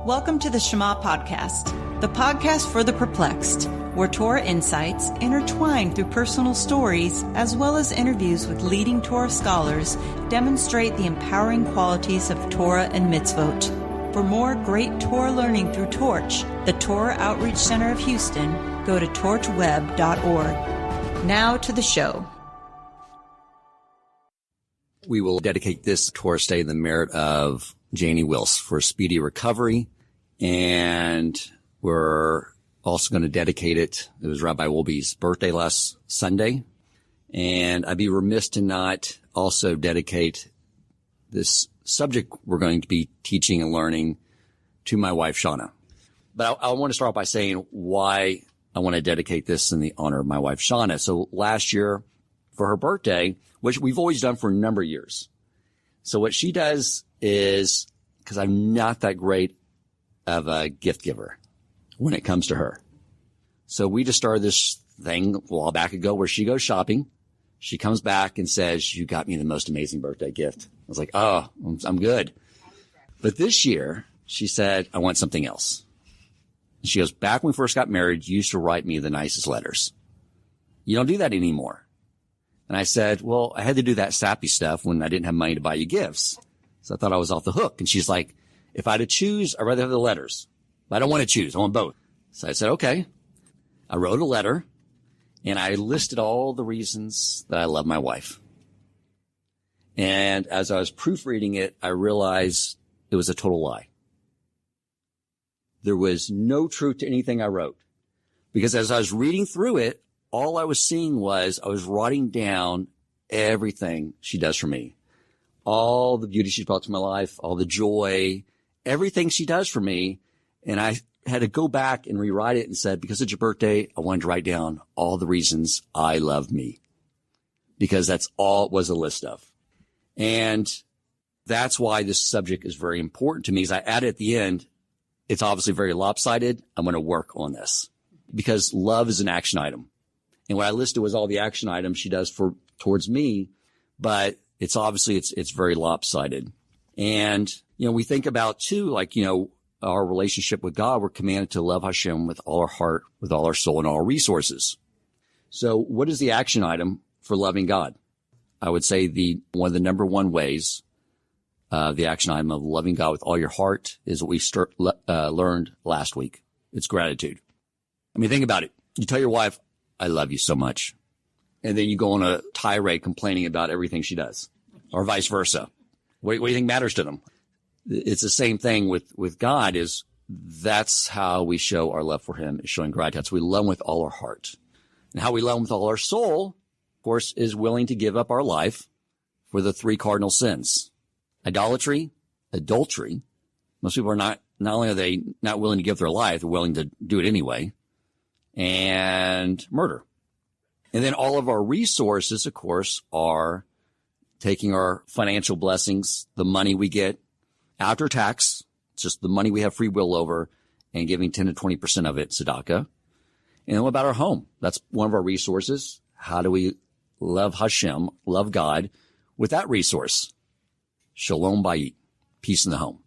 Welcome to the Shema Podcast, the podcast for the perplexed, where Torah insights, intertwined through personal stories, as well as interviews with leading Torah scholars, demonstrate the empowering qualities of Torah and mitzvot. For more great Torah learning through Torch, the Torah Outreach Center of Houston, go to torchweb.org. Now to the show. We will dedicate this Torah study in the merit of Janie Wills for a speedy recovery. And we're also going to dedicate it. It was Rabbi Wolbe's birthday last Sunday. And I'd be remiss to not also dedicate this subject we're going to be teaching and learning to my wife, Shauna. But I want to start off by saying why I want to dedicate this in the honor of my wife, Shauna. So last year for her birthday, which we've always done for a number of years. So what she does is, because I'm not that great of a gift giver when it comes to her. So we just started this thing a while back ago where she goes shopping. She comes back and says, "You got me the most amazing birthday gift." I was like, "Oh, I'm good." But this year she said, "I want something else." And she goes, "Back when we first got married, you used to write me the nicest letters. You don't do that anymore." And I said, "Well, I had to do that sappy stuff when I didn't have money to buy you gifts. So I thought I was off the hook." And she's like, "If I had to choose, I'd rather have the letters. But I don't want to choose. I want both." So I said, okay. I wrote a letter and I listed all the reasons that I love my wife. And as I was proofreading it, I realized it was a total lie. There was no truth to anything I wrote, because as I was reading through it, all I was seeing was I was writing down everything she does for me. All the beauty she's brought to my life, all the joy, everything she does for me. And I had to go back and rewrite it and said, because it's your birthday, I wanted to write down all the reasons I love me, because that's all it was a list of. And that's why this subject is very important to me. As I add at the end, it's obviously very lopsided. I'm going to work on this because love is an action item. And what I listed was all the action items she does towards me, but it's obviously it's very lopsided. And, we think about too, like, our relationship with God, we're commanded to love Hashem with all our heart, with all our soul, and all our resources. So what is the action item for loving God? I would say one of the number one ways, the action item of loving God with all your heart is what we learned last week. It's gratitude. I mean, think about it. You tell your wife, "I love you so much." And then you go on a tirade complaining about everything she does, or vice versa. What do you think matters to them? It's the same thing with God. That's how we show our love for him, is showing gratitude. So we love him with all our heart. And how we love him with all our soul, of course, is willing to give up our life for the three cardinal sins: idolatry, adultery. Most people are not only are they not willing to give their life, they're willing to do it anyway, and murder. And then all of our resources, of course, are taking our financial blessings, the money we get after tax, it's just the money we have free will over, and giving 10 to 20% of it tzedakah. And then what about our home? That's one of our resources. How do we love Hashem, love God with that resource? Shalom Bayit, peace in the home.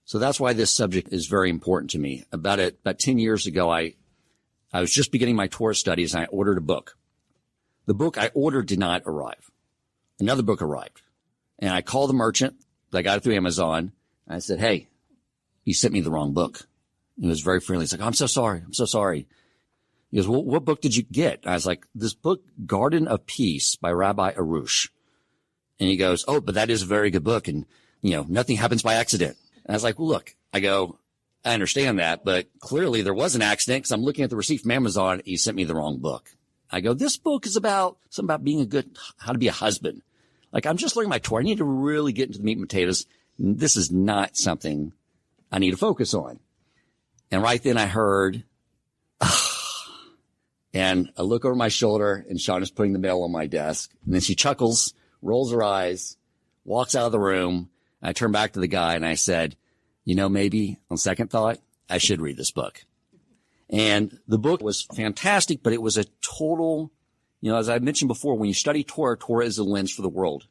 So that's why this subject is very important to me. About 10 years ago, I was just beginning my Torah studies and I ordered a book. The book I ordered did not arrive. Another book arrived. And I called the merchant. I got it through Amazon. I said, "Hey, you sent me the wrong book." He was very friendly. He's like, "I'm so sorry. I'm so sorry." He goes, "Well, what book did you get?" And I was like, "This book, Garden of Peace by Rabbi Arush." And he goes, "Oh, but that is a very good book. And, nothing happens by accident." And I was like, "Well, look, I understand that, but clearly there was an accident because I'm looking at the receipt from Amazon. He sent me the wrong book." I go, "This book is about something about being how to be a husband. Like, I'm just learning my Torah. I need to really get into the meat and potatoes. This is not something I need to focus on." And right then I heard, and I look over my shoulder and Shauna's putting the mail on my desk. And then she chuckles, rolls her eyes, walks out of the room. And I turn back to the guy and I said, "Maybe on second thought, I should read this book." And the book was fantastic, but it was a total, as I mentioned before, when you study Torah, Torah is a lens for the world.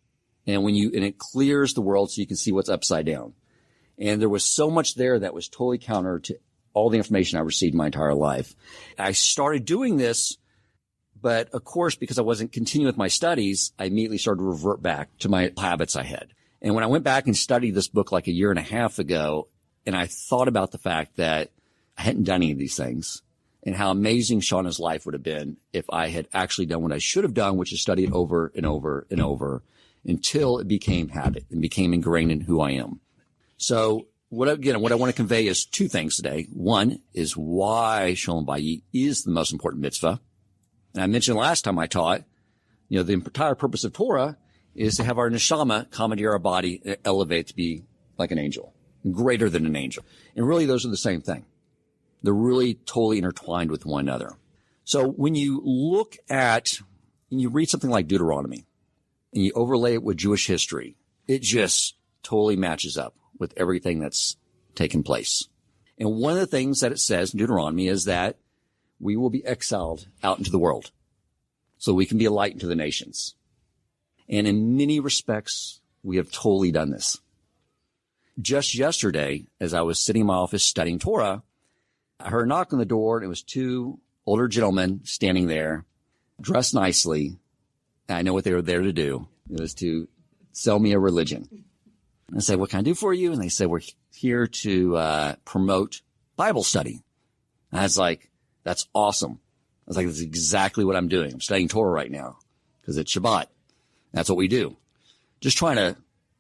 And it clears the world so you can see what's upside down. And there was so much there that was totally counter to all the information I received my entire life. I started doing this, but of course, because I wasn't continuing with my studies, I immediately started to revert back to my habits I had. And when I went back and studied this book like a year and a half ago, and I thought about the fact that I hadn't done any of these things and how amazing Shauna's life would have been if I had actually done what I should have done, which is study it over and over and over until it became habit and became ingrained in who I am. So what I want to convey is two things today. One is why Shalom Bayit is the most important mitzvah. And I mentioned last time I taught, the entire purpose of Torah is to have our neshama commandeer our body and elevate to be like an angel, greater than an angel. And really, those are the same thing. They're really totally intertwined with one another. So when you look at and you read something like Deuteronomy and you overlay it with Jewish history, it just totally matches up with everything that's taken place. And one of the things that it says in Deuteronomy is that we will be exiled out into the world so we can be a light into the nations. And in many respects, we have totally done this. Just yesterday, as I was sitting in my office studying Torah, I heard a knock on the door, and it was two older gentlemen standing there, dressed nicely. And I know what they were there to do. It was to sell me a religion. And I said, what can I do for you? And they said, we're here to promote Bible study. And I was like, that's awesome. I was like, that's exactly what I'm doing. I'm studying Torah right now because it's Shabbat. That's what we do. Just trying to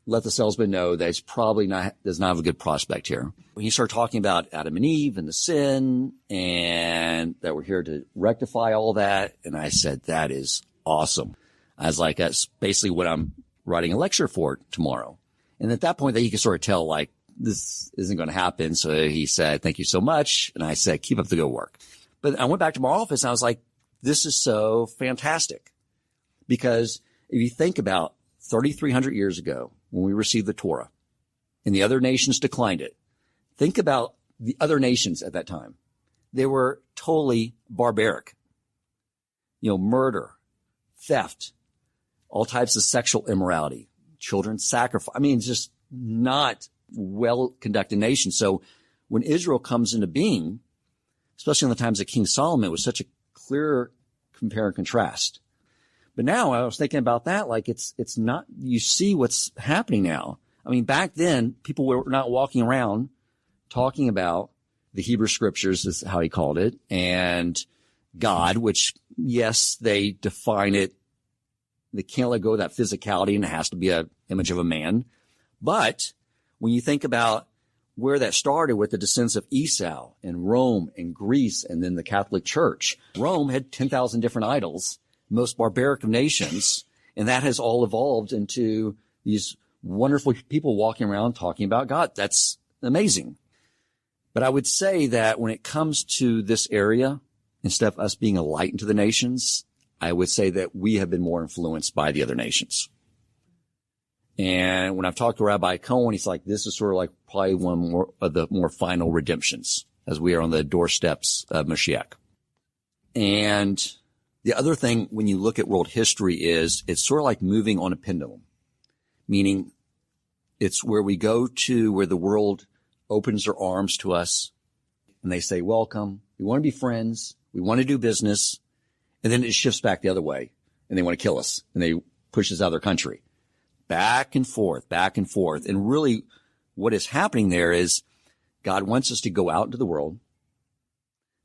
let the salesman know that it's probably does not have a good prospect here. When you start talking about Adam and Eve and the sin and that we're here to rectify all that. And I said, that is awesome. I was like, that's basically what I'm writing a lecture for tomorrow. And at that point, that you can sort of tell, like, this isn't going to happen. So he said, thank you so much. And I said, keep up the good work. But I went back to my office and I was like, this is so fantastic. Because if you think about 3,300 years ago when we received the Torah and the other nations declined it, think about the other nations at that time. They were totally barbaric. Murder, theft, all types of sexual immorality, children sacrifice. I mean, it's just not well-conducted nation. So when Israel comes into being, especially in the times of King Solomon, it was such a clear compare and contrast. But now I was thinking about that, like it's not, you see what's happening now. I mean, back then, people were not walking around talking about the Hebrew scriptures, is how he called it, and God, which, yes, they define it. They can't let go of that physicality, and it has to be an image of a man. But when you think about where that started with the descendants of Esau and Rome and Greece and then the Catholic Church, Rome had 10,000 different idols, most barbaric of nations, and that has all evolved into these wonderful people walking around talking about God. That's amazing. But I would say that when it comes to this area, instead of us being a light into the nations, I would say that we have been more influenced by the other nations. And when I've talked to Rabbi Cohen, he's like, this is sort of like probably one of the more final redemptions as we are on the doorsteps of Mashiach. And the other thing, when you look at world history, is it's sort of like moving on a pendulum, meaning it's where we go to where the world opens their arms to us and they say, welcome. We want to be friends. We want to do business. And then it shifts back the other way and they want to kill us and they push us out of their country. Back and forth, back and forth. And really what is happening there is God wants us to go out into the world,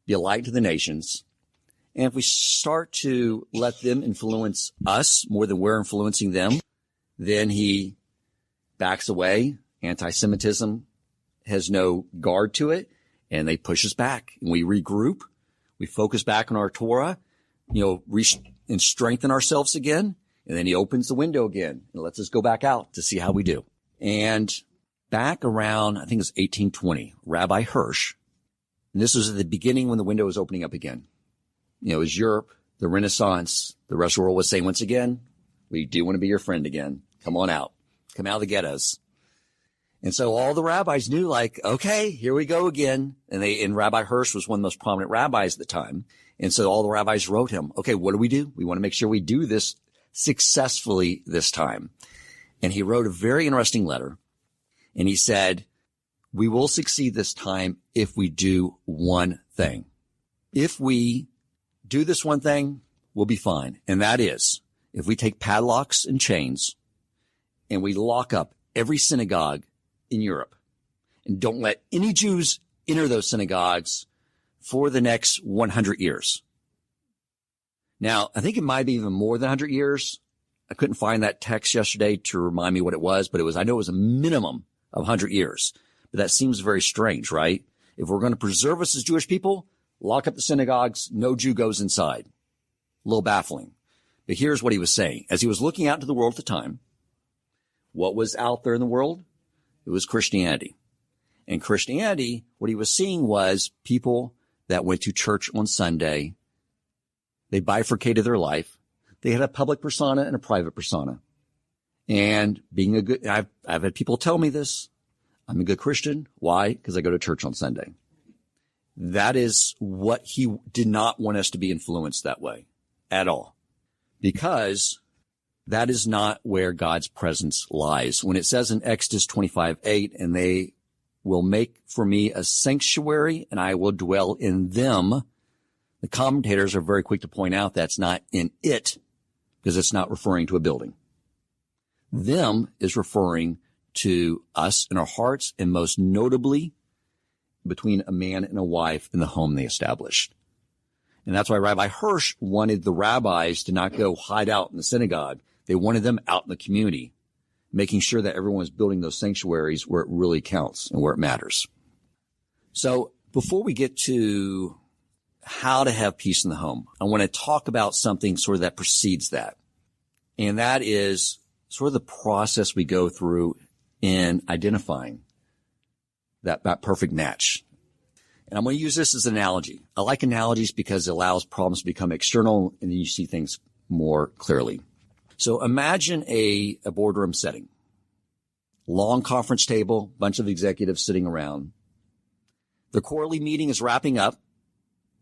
be a light to the nations. And if we start to let them influence us more than we're influencing them, then he backs away. Anti-Semitism has no guard to it, and they push us back. And we regroup. We focus back on our Torah, and strengthen ourselves again. And then he opens the window again and lets us go back out to see how we do. And back around, I think it was 1820, Rabbi Hirsch, and this was at the beginning when the window was opening up again. It was Europe, the Renaissance, the rest of the world was saying, once again, we do want to be your friend again. Come on out. Come out of the ghettos. And so all the rabbis knew, like, okay, here we go again. And Rabbi Hirsch was one of the most prominent rabbis at the time. And so all the rabbis wrote him, okay, what do? We want to make sure we do this successfully this time. And he wrote a very interesting letter. And he said, We will succeed this time if we do one thing. If we do this one thing, we'll be fine. And that is, if we take padlocks and chains and we lock up every synagogue in Europe and don't let any Jews enter those synagogues for the next 100 years. Now, I think it might be even more than 100 years. I couldn't find that text yesterday to remind me what it was, but I know it was a minimum of 100 years. But that seems very strange, right? If we're going to preserve us as Jewish people, lock up the synagogues, no Jew goes inside. A little baffling. But here's what he was saying. As he was looking out into the world at the time, what was out there in the world? It was Christianity. And Christianity, what he was seeing was people that went to church on Sunday. They bifurcated their life. They had a public persona and a private persona. And being I've had people tell me this. I'm a good Christian. Why? Because I go to church on Sunday. That is what he did not want us to be influenced that way at all. Because that is not where God's presence lies. When it says in Exodus 25:8, and they will make for me a sanctuary and I will dwell in them. The commentators are very quick to point out that's not in it because it's not referring to a building. Them is referring to us in our hearts and most notably between a man and a wife in the home they established. And that's why Rabbi Hirsch wanted the rabbis to not go hide out in the synagogue. They wanted them out in the community, making sure that everyone was building those sanctuaries where it really counts and where it matters. So before we get to how to have peace in the home, I want to talk about something sort of that precedes that. And that is sort of the process we go through in identifying that perfect match. And I'm going to use this as an analogy. I like analogies because it allows problems to become external and then you see things more clearly. So imagine a boardroom setting. Long conference table, bunch of executives sitting around. The quarterly meeting is wrapping up,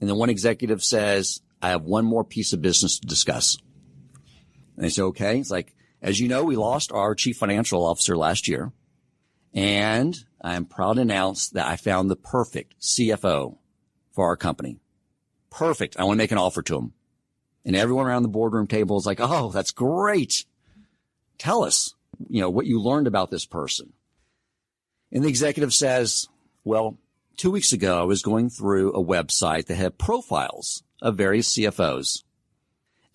and then one executive says, I have one more piece of business to discuss. And they say, okay. It's like, as you know, we lost our chief financial officer last year, and I am proud to announce that I found the perfect CFO for our company. Perfect. I want to make an offer to him. And everyone around the boardroom table is like, oh, that's great. Tell us, what you learned about this person. And the executive says, well, 2 weeks ago, I was going through a website that had profiles of various CFOs.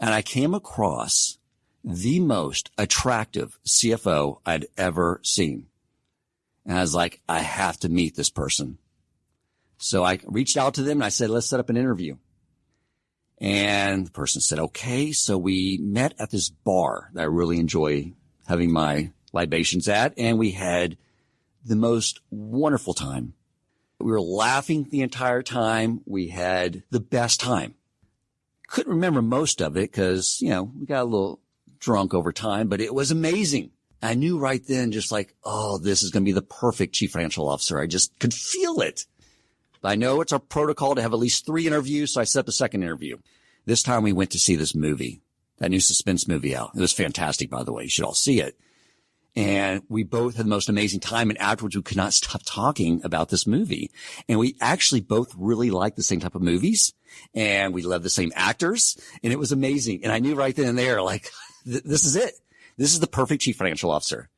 And I came across the most attractive CFO I'd ever seen. And I was like, I have to meet this person. So I reached out to them and I said, let's set up an interview. And the person said, okay. So we met at this bar that I really enjoy having my libations at. And we had the most wonderful time. We were laughing the entire time. We had the best time. Couldn't remember most of it because, we got a little drunk over time, but it was amazing. I knew right then just like, oh, this is going to be the perfect chief financial officer. I just could feel it. But I know it's our protocol to have at least 3 interviews, so I set up a second interview. This time we went to see this movie, that new suspense movie out. It was fantastic, by the way. You should all see it. And we both had the most amazing time. And afterwards, we could not stop talking about this movie. And we actually both really liked the same type of movies. And we loved the same actors. And it was amazing. And I knew right then and there, like, this is it. This is the perfect chief financial officer.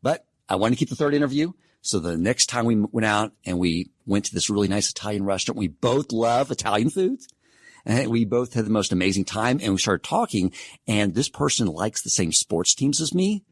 But I wanted to keep the third interview. So the next time we went out and we went to this really nice Italian restaurant, we both love Italian food. And we both had the most amazing time. And we started talking. And this person likes the same sports teams as me.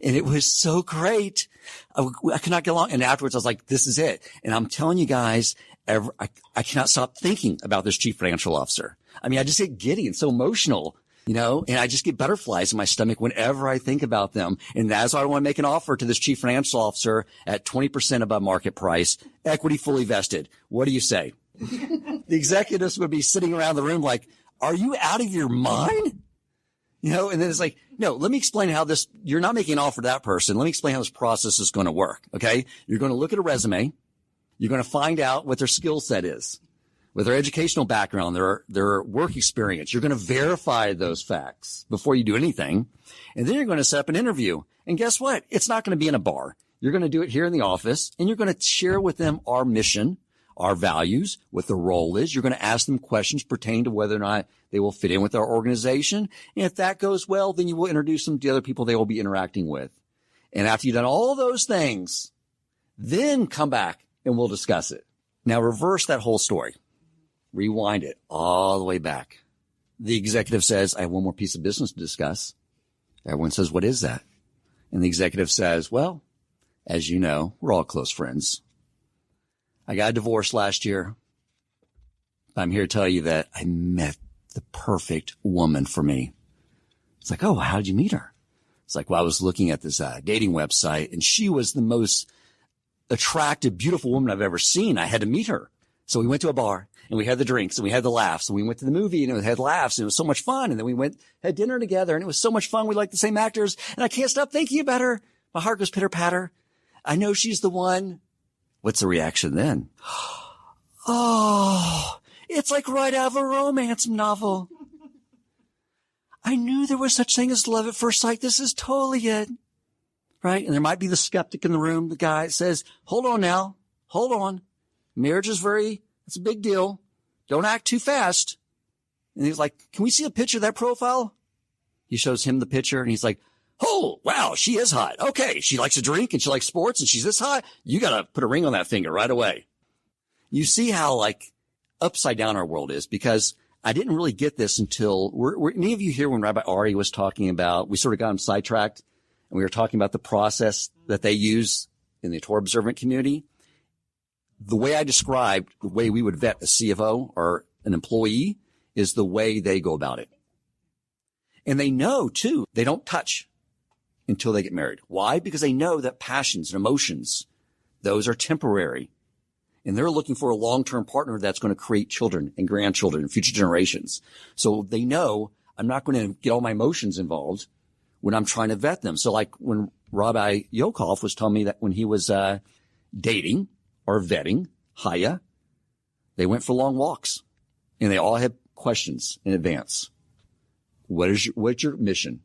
And it was so great. I could not get along. And afterwards, I was like, this is it. And I'm telling you guys, I cannot stop thinking about this chief financial officer. I mean, I just get giddy and so emotional, and I just get butterflies in my stomach whenever I think about them. And that's why I want to make an offer to this chief financial officer at 20% above market price, equity fully vested. What do you say? The executives would be sitting around the room like, are you out of your mind? And then it's like, no, let me explain how you're not making an offer to that person. Let me explain how this process is going to work. Okay. You're going to look at a resume. You're going to find out what their skill set is, with their educational background, their work experience. You're going to verify those facts before you do anything. And then you're going to set up an interview. And guess what? It's not going to be in a bar. You're going to do it here in the office, and you're going to share with them our mission, our values, what the role is. You're going to ask them questions pertaining to whether or not they will fit in with our organization. And if that goes well, then you will introduce them to the other people they will be interacting with. And after you've done all those things, then come back and we'll discuss it. Now reverse that whole story. Rewind it all the way back. The executive says, I have one more piece of business to discuss. Everyone says, what is that? And the executive says, well, as you know, we're all close friends. I got a divorce last year. I'm here to tell you that I met the perfect woman for me. It's like, oh, how did you meet her? It's like, well, I was looking at this dating website, and she was the most attractive, beautiful woman I've ever seen. I had to meet her. So we went to a bar, and we had the drinks, and we had the laughs, and we went to the movie, and we had laughs, and it was so much fun. And then we had dinner together, and it was so much fun. We liked the same actors, and I can't stop thinking about her. My heart goes pitter-patter. I know she's the one. What's the reaction then? Oh, it's like right out of a romance novel. I knew there was such thing as love at first sight. This is totally it. Right? And there might be the skeptic in the room, the guy that says, hold on now. Hold on. Marriage is it's a big deal. Don't act too fast. And he's like, can we see a picture of that profile? He shows him the picture and he's like, oh, wow, she is hot. Okay. She likes to drink and she likes sports and she's this hot. You got to put a ring on that finger right away. You see how upside down our world is, because I didn't really get this until any of you here when Rabbi Ari was talking about, we sort of got him sidetracked and we were talking about the process that they use in the Torah observant community. The way I described the way we would vet a CFO or an employee is the way they go about it. And they know too, they don't touch until they get married. Why? Because they know that passions and emotions, those are temporary. And they're looking for a long-term partner that's going to create children and grandchildren and future generations. So they know I'm not going to get all my emotions involved when I'm trying to vet them. So like when Rabbi Yokov was telling me that when he was dating or vetting Chaya, they went for long walks and they all had questions in advance. What's your mission?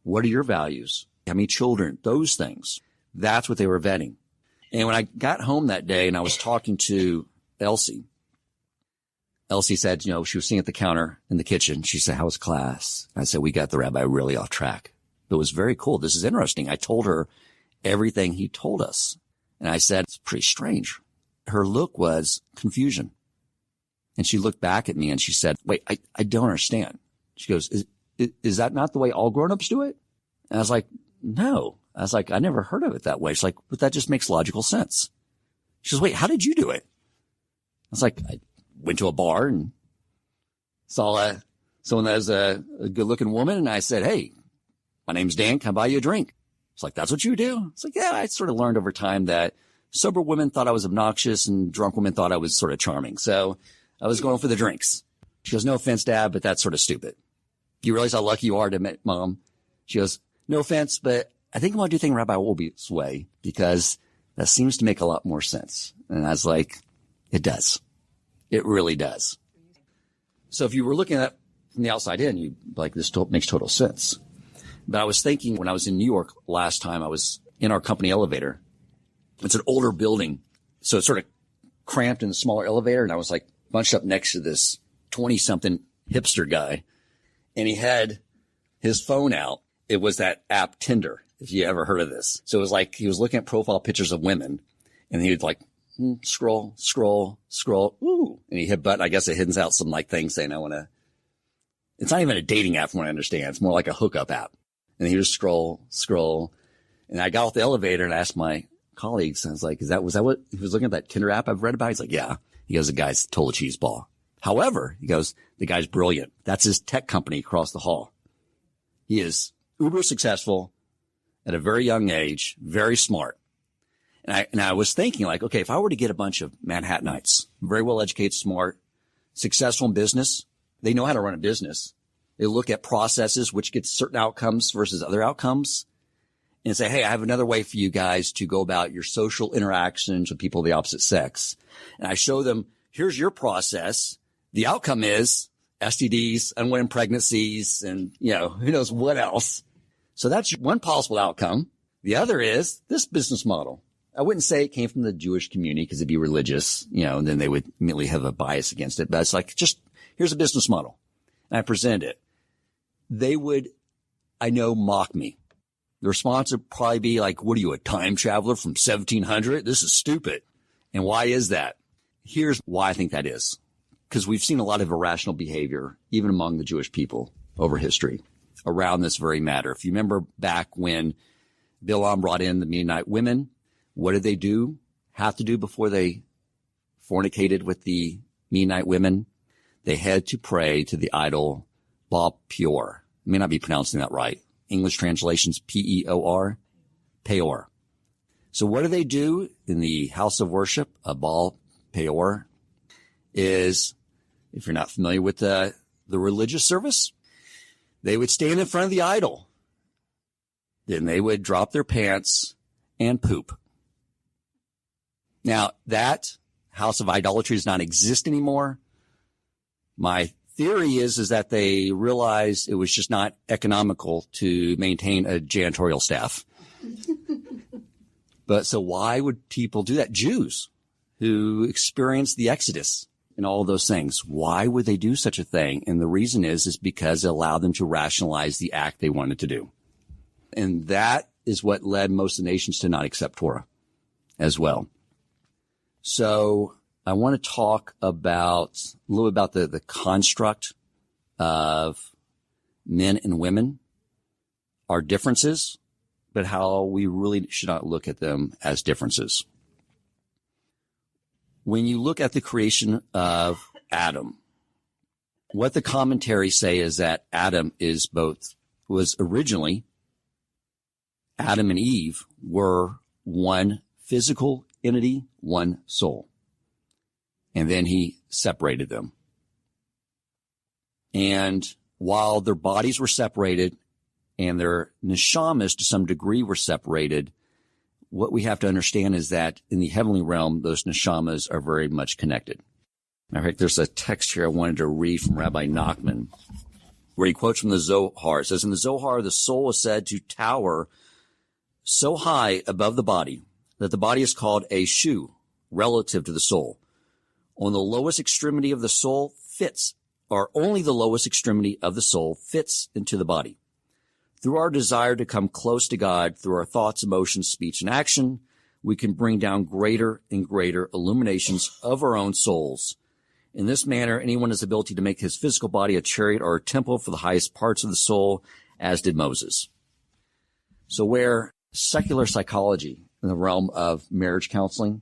What are your values? How many children? Those things. That's what they were vetting. And when I got home that day and I was talking to Elsie said, she was sitting at the counter in the kitchen. She said, how was class? I said, we got the rabbi really off track. It was very cool. This is interesting. I told her everything he told us. And I said, it's pretty strange. Her look was confusion. And she looked back at me and she said, wait, I don't understand. She goes, is that not the way all grown-ups do it? And I was like, no. I was like, I never heard of it that way. She's like, but that just makes logical sense. She goes, wait, how did you do it? I was like, I went to a bar and saw someone that was a good-looking woman. And I said, hey, my name's Dan. Can I buy you a drink? It's like, that's what you do? It's like, yeah, I sort of learned over time that sober women thought I was obnoxious and drunk women thought I was sort of charming. So I was going for the drinks. She goes, no offense, Dad, but that's sort of stupid. You realize how lucky you are to meet Mom? She goes, no offense, but I think I want to do things Rabbi Wolbe's way because that seems to make a lot more sense. And I was like, it does. It really does. So if you were looking at it from the outside in, you'd be like, this makes total sense. But I was thinking when I was in New York last time, I was in our company elevator. It's an older building. So it's sort of cramped in a smaller elevator. And I was bunched up next to this 20-something hipster guy. And he had his phone out. It was that app Tinder, if you ever heard of this. So it was he was looking at profile pictures of women and he would scroll, scroll, scroll. Ooh. And he hit button. I guess it hits out some thing saying, it's not even a dating app from what I understand. It's more like a hookup app. And he would scroll, scroll. And I got off the elevator and asked my colleagues, I was like, was that what he was looking at, that Tinder app I've read about? He's like, yeah. He goes, the guy's total cheeseball. However, he goes, the guy's brilliant. That's his tech company across the hall. He is uber successful at a very young age, very smart. And I was thinking okay, if I were to get a bunch of Manhattanites, very well educated, smart, successful in business, they know how to run a business. They look at processes, which gets certain outcomes versus other outcomes, and say, hey, I have another way for you guys to go about your social interactions with people of the opposite sex. And I show them, here's your process. The outcome is STDs, unwanted pregnancies, and, who knows what else. So that's one possible outcome. The other is this business model. I wouldn't say it came from the Jewish community because it'd be religious, and then they would immediately have a bias against it. But it's like, just here's a business model. And I present it. They would, I know, mock me. The response would probably be like, what are you, a time traveler from 1700? This is stupid. And why is that? Here's why I think that is. Because we've seen a lot of irrational behavior, even among the Jewish people over history, around this very matter. If you remember back when Bilam brought in the Midianite women, what did they have to do before they fornicated with the Midianite women? They had to pray to the idol Baal Peor. I may not be pronouncing that right. English translations, P-E-O-R, Peor. So what do they do in the house of worship of Baal Peor is, if you're not familiar with the religious service, they would stand in front of the idol. Then they would drop their pants and poop. Now, that house of idolatry does not exist anymore. My theory is that they realized it was just not economical to maintain a janitorial staff. But so why would people do that? Jews who experienced the Exodus and all those things. Why would they do such a thing? And the reason is because it allowed them to rationalize the act they wanted to do. And that is what led most of the nations to not accept Torah as well. So I want to talk about a little about the construct of men and women, our differences, but how we really should not look at them as differences. When you look at the creation of Adam, what the commentaries say is that Adam was originally, Adam and Eve were one physical entity, one soul. And then he separated them. And while their bodies were separated and their neshamas to some degree were separated, what we have to understand is that in the heavenly realm, those neshamas are very much connected. Matter of fact, there's a text here I wanted to read from Rabbi Nachman, where he quotes from the Zohar. It says, in the Zohar, the soul is said to tower so high above the body that the body is called a shu, relative to the soul. On the lowest extremity of the soul only the lowest extremity of the soul fits into the body. Through our desire to come close to God, through our thoughts, emotions, speech, and action, we can bring down greater and greater illuminations of our own souls. In this manner, anyone has the ability to make his physical body a chariot or a temple for the highest parts of the soul, as did Moses. So where secular psychology in the realm of marriage counseling,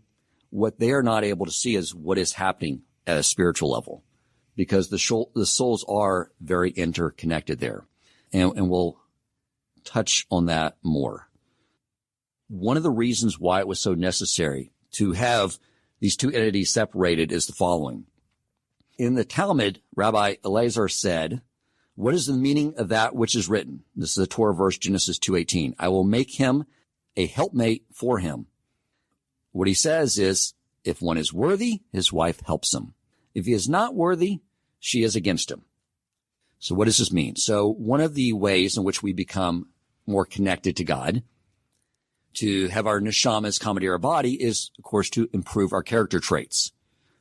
what they are not able to see is what is happening at a spiritual level, because the souls are very interconnected there. And we'll touch on that more. One of the reasons why it was so necessary to have these two entities separated is the following. In the Talmud, Rabbi Elazar said, what is the meaning of that which is written? This is a Torah verse, Genesis 2:18. I will make him a helpmate for him. What he says is, if one is worthy, his wife helps him. If he is not worthy, she is against him. So what does this mean? So one of the ways in which we become more connected to God, to have our neshamas commandeer our body, is, of course, to improve our character traits.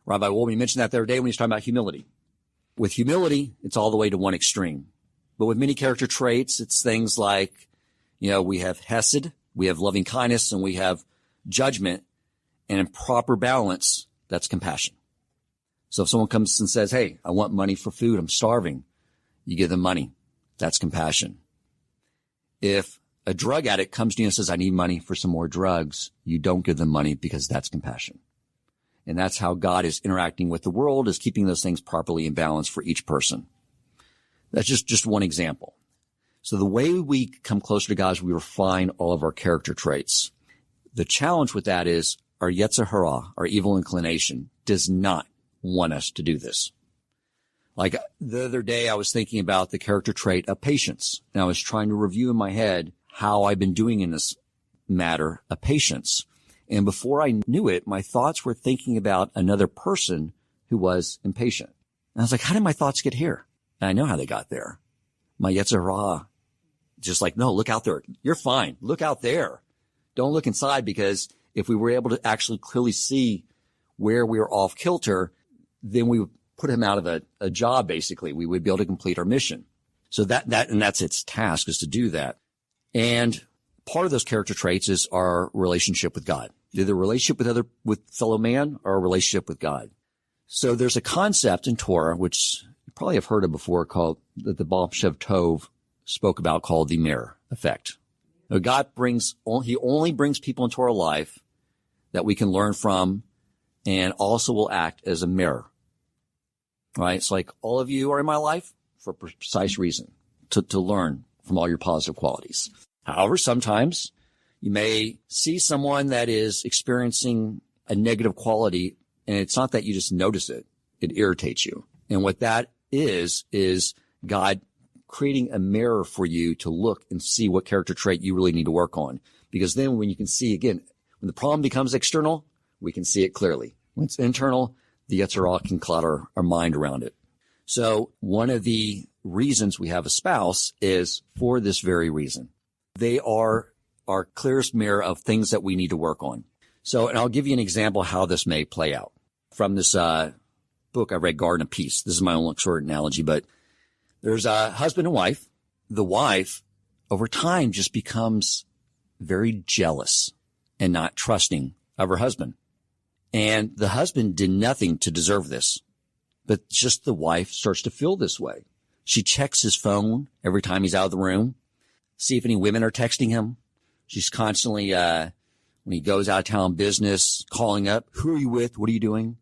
Rabbi Wolbe mentioned that the other day when he was talking about humility. With humility, it's all the way to one extreme. But with many character traits, it's things like, we have hesed, we have loving kindness, and we have judgment. And in proper balance, that's compassion. So if someone comes and says, hey, I want money for food, I'm starving, you give them money. That's compassion. If a drug addict comes to you and says, I need money for some more drugs, you don't give them money, because that's compassion. And that's how God is interacting with the world, is keeping those things properly in balance for each person. That's just one example. So the way we come closer to God is we refine all of our character traits. The challenge with that is our Yetzer Hara, our evil inclination, does not want us to do this. Like the other day, I was thinking about the character trait of patience. And I was trying to review in my head how I've been doing in this matter of patience. And before I knew it, my thoughts were thinking about another person who was impatient. And I was like, how did my thoughts get here? And I know how they got there. My Yetzer Hara, just like, no, look out there. You're fine. Look out there. Don't look inside, because if we were able to actually clearly see where we were off kilter, then we would put him out of a job, basically. We would be able to complete our mission. So that's its task, is to do that. And part of those character traits is our relationship with God, either a relationship with fellow man or a relationship with God. So there's a concept in Torah, which you probably have heard of before, called that the Baal Shem Tov spoke about, called the mirror effect. Now, he only brings people into our life that we can learn from, and also will act as a mirror. Right? It's like all of you are in my life for a precise reason, to learn from all your positive qualities. However, sometimes you may see someone that is experiencing a negative quality, and it's not that you just notice it. It irritates you. And what that is God creating a mirror for you to look and see what character trait you really need to work on. Because then when you can see, again, when the problem becomes external, we can see it clearly. When it's internal, the Yetzer Hara can cloud our mind around it. So one of the reasons we have a spouse is for this very reason. They are our clearest mirror of things that we need to work on. So, and I'll give you an example how this may play out from this book I read, Garden of Peace. This is my own short analogy, but there's a husband and wife. The wife, over time, just becomes very jealous and not trusting of her husband. And the husband did nothing to deserve this, but just the wife starts to feel this way. She checks his phone every time he's out of the room, see if any women are texting him. She's constantly, when he goes out of town business, calling up, who are you with? What are you doing?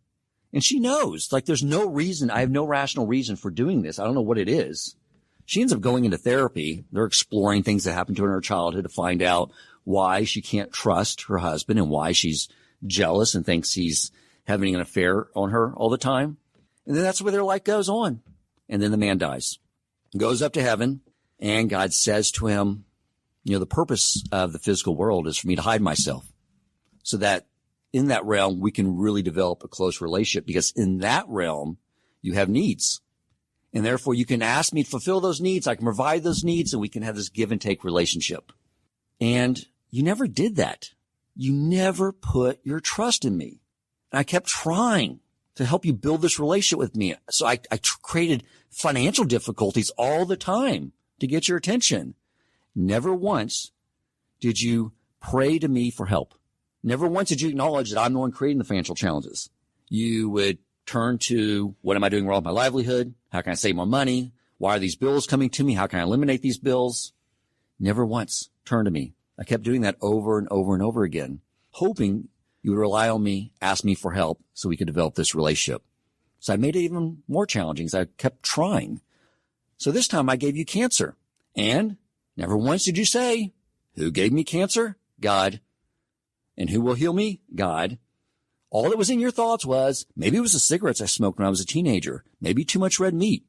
And she knows, like, there's no reason. I have no rational reason for doing this. I don't know what it is. She ends up going into therapy. They're exploring things that happened to her in her childhood to find out why she can't trust her husband and why she's jealous and thinks he's having an affair on her all the time. And then that's where their life goes on. And then the man dies, goes up to heaven, and God says to him, you know, the purpose of the physical world is for me to hide myself so that in that realm, we can really develop a close relationship, because in that realm, you have needs. And therefore, you can ask me to fulfill those needs. I can provide those needs, and we can have this give and take relationship. And you never did that. You never put your trust in me. And I kept trying to help you build this relationship with me. So I created financial difficulties all the time to get your attention. Never once did you pray to me for help. Never once did you acknowledge that I'm the one creating the financial challenges. You would turn to, what am I doing wrong with my livelihood? How can I save more money? Why are these bills coming to me? How can I eliminate these bills? Never once turn to me. I kept doing that over and over and over again, hoping you would rely on me, ask me for help so we could develop this relationship. So I made it even more challenging as I kept trying. So this time I gave you cancer. And never once did you say, who gave me cancer? God. And who will heal me? God. All that was in your thoughts was, maybe it was the cigarettes I smoked when I was a teenager. Maybe too much red meat.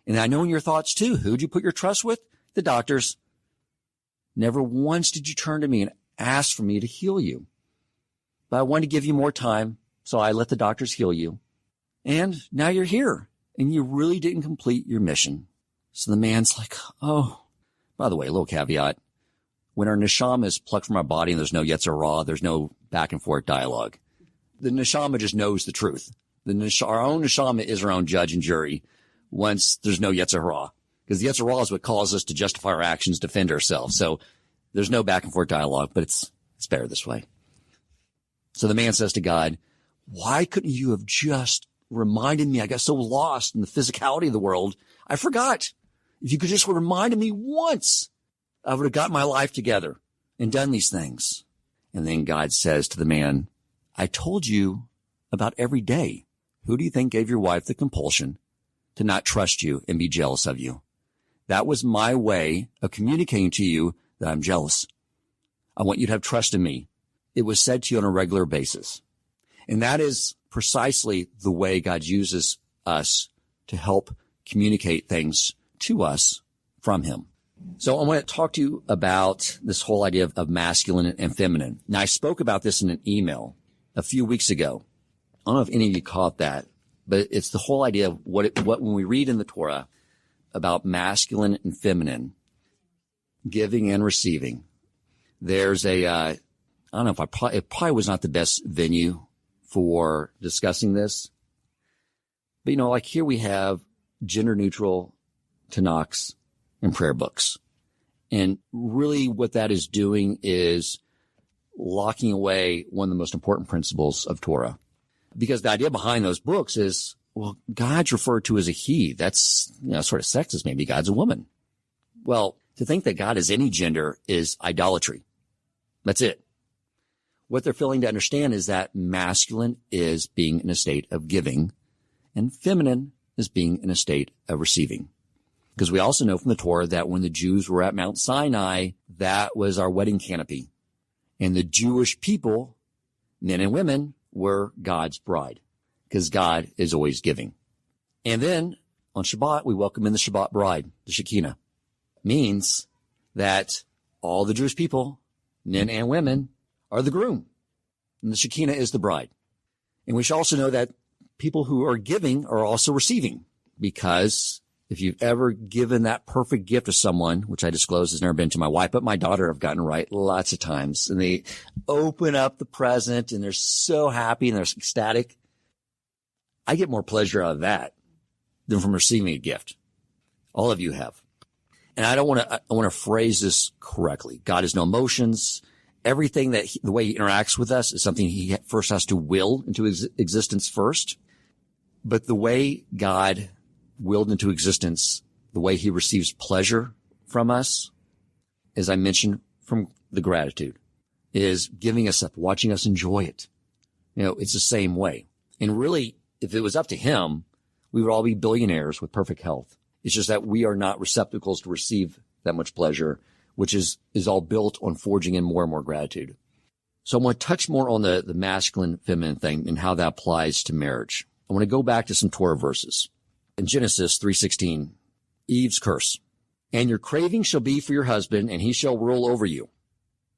And I know in your thoughts too, who'd you put your trust with? The doctors. Never once did you turn to me and ask for me to heal you. But I wanted to give you more time, so I let the doctors heal you. And now you're here, and you really didn't complete your mission. So the man's like, oh, by the way, a little caveat. When our neshama is plucked from our body and there's no Yetzer Hara, there's no back and forth dialogue. The neshama just knows the truth. Our own neshama is our own judge and jury once there's no Yetzer Hara. Because the Yetzer Hara is what causes us to justify our actions, defend ourselves. So there's no back and forth dialogue, but it's better this way. So the man says to God, why couldn't you have just reminded me? I got so lost in the physicality of the world. I forgot. If you could just have reminded me once, I would have got my life together and done these things. And then God says to the man, I told you about every day. Who do you think gave your wife the compulsion to not trust you and be jealous of you? That was my way of communicating to you that I'm jealous. I want you to have trust in me. It was said to you on a regular basis. And that is precisely the way God uses us to help communicate things to us from him. So I want to talk to you about this whole idea of masculine and feminine. Now, I spoke about this in an email a few weeks ago. I don't know if any of you caught that, but it's the whole idea of what when we read in the Torah about masculine and feminine, giving and receiving, there's a I don't know if it probably was not the best venue for discussing this. But, like here we have gender neutral Tanakhs and prayer books. And really what that is doing is locking away one of the most important principles of Torah. Because the idea behind those books is, well, God's referred to as a he. That's, sort of sexist. Maybe God's a woman. Well, to think that God is any gender is idolatry. That's it. What they're failing to understand is that masculine is being in a state of giving and feminine is being in a state of receiving. Because we also know from the Torah that when the Jews were at Mount Sinai, that was our wedding canopy. And the Jewish people, men and women, were God's bride because God is always giving. And then on Shabbat, we welcome in the Shabbat bride, the Shekinah. Means that all the Jewish people, men and women, are the groom. And the Shekinah is the bride. And we should also know that people who are giving are also receiving, because if you've ever given that perfect gift to someone, which I disclose has never been to my wife, but my daughter I've gotten right lots of times, and they open up the present and they're so happy and they're ecstatic, I get more pleasure out of that than from receiving a gift. All of you have. And I want to phrase this correctly. God has no emotions. Everything the way he interacts with us is something he first has to will into existence first. But the way God willed into existence, the way he receives pleasure from us, as I mentioned, from the gratitude, is giving us up, watching us enjoy it. It's the same way. And really, if it was up to him, we would all be billionaires with perfect health. It's just that we are not receptacles to receive that much pleasure, which is all built on forging in more and more gratitude. So I want to touch more on the masculine, feminine thing and how that applies to marriage. I want to go back to some Torah verses. In Genesis 3:16, Eve's curse. And your craving shall be for your husband, and he shall rule over you.